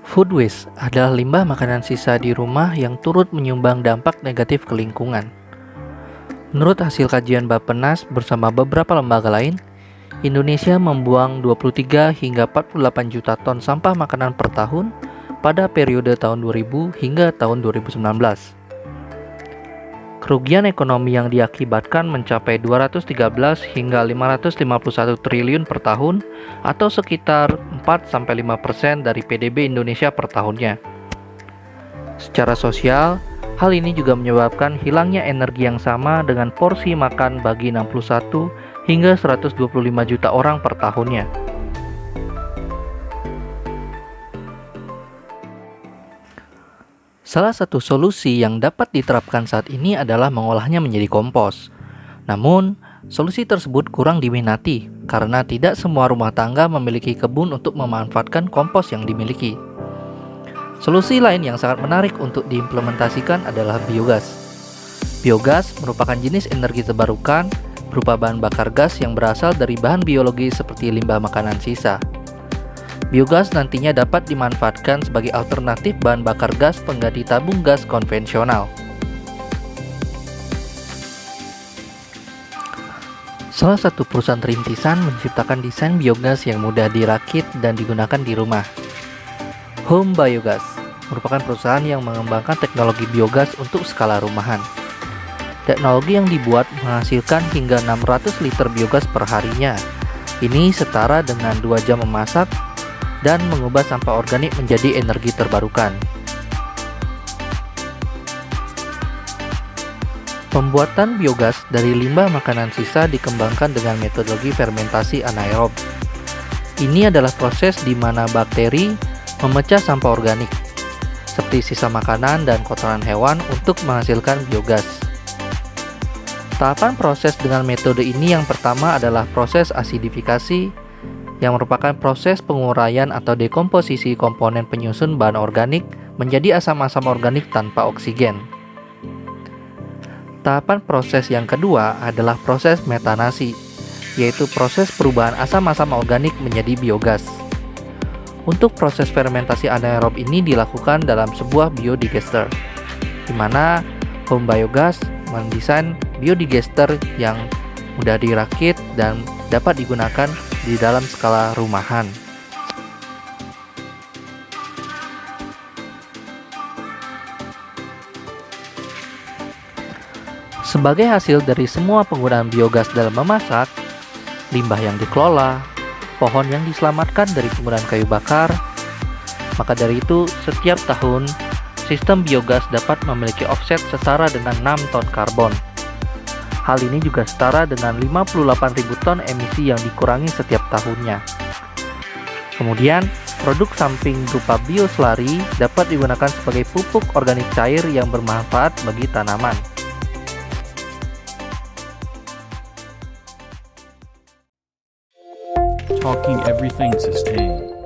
Food waste adalah limbah makanan sisa di rumah yang turut menyumbang dampak negatif ke lingkungan. Menurut hasil kajian Bappenas bersama beberapa lembaga lain, Indonesia membuang 23 hingga 48 juta ton sampah makanan per tahun pada periode tahun 2000 hingga tahun 2019. Kerugian ekonomi yang diakibatkan mencapai 213 hingga 551 triliun per tahun atau sekitar 4-5% dari PDB Indonesia per tahunnya. Secara sosial, hal ini juga menyebabkan hilangnya energi yang sama dengan porsi makan bagi 61 hingga 125 juta orang per tahunnya. Salah satu solusi yang dapat diterapkan saat ini adalah mengolahnya menjadi kompos. Namun, solusi tersebut kurang diminati karena tidak semua rumah tangga memiliki kebun untuk memanfaatkan kompos yang dimiliki. Solusi lain yang sangat menarik untuk diimplementasikan adalah biogas. Biogas merupakan jenis energi terbarukan berupa bahan bakar gas yang berasal dari bahan biologi seperti limbah makanan sisa. Biogas nantinya dapat dimanfaatkan sebagai alternatif bahan bakar gas pengganti tabung gas konvensional. Salah satu perusahaan rintisan menciptakan desain biogas yang mudah dirakit dan digunakan di rumah. Home Biogas merupakan perusahaan yang mengembangkan teknologi biogas untuk skala rumahan. Teknologi yang dibuat menghasilkan hingga 600 liter biogas per harinya. Ini setara dengan 2 jam memasak dan mengubah sampah organik menjadi energi terbarukan. Pembuatan biogas dari limbah makanan sisa dikembangkan dengan metodologi fermentasi anaerob. Ini adalah proses di mana bakteri memecah sampah organik, seperti sisa makanan dan kotoran hewan untuk menghasilkan biogas. Tahapan proses dengan metode ini yang pertama adalah proses asidifikasi, yang merupakan proses penguraian atau dekomposisi komponen penyusun bahan organik menjadi asam-asam organik tanpa oksigen. Tahapan proses yang kedua adalah proses metanasi, yaitu proses perubahan asam-asam organik menjadi biogas. Untuk proses fermentasi anaerob ini dilakukan dalam sebuah biodigester, di mana Home Biogas mendesain biodigester yang mudah dirakit dan dapat digunakan di dalam skala rumahan. Sebagai hasil dari semua penggunaan biogas dalam memasak, limbah yang dikelola, pohon yang diselamatkan dari penggunaan kayu bakar, maka dari itu setiap tahun sistem biogas dapat memiliki offset setara dengan 6 ton karbon. Hal ini juga setara dengan 58.000 ton emisi yang dikurangi setiap tahunnya. Kemudian, produk samping berupa bioslari dapat digunakan sebagai pupuk organik cair yang bermanfaat bagi tanaman. Talking everything sustain.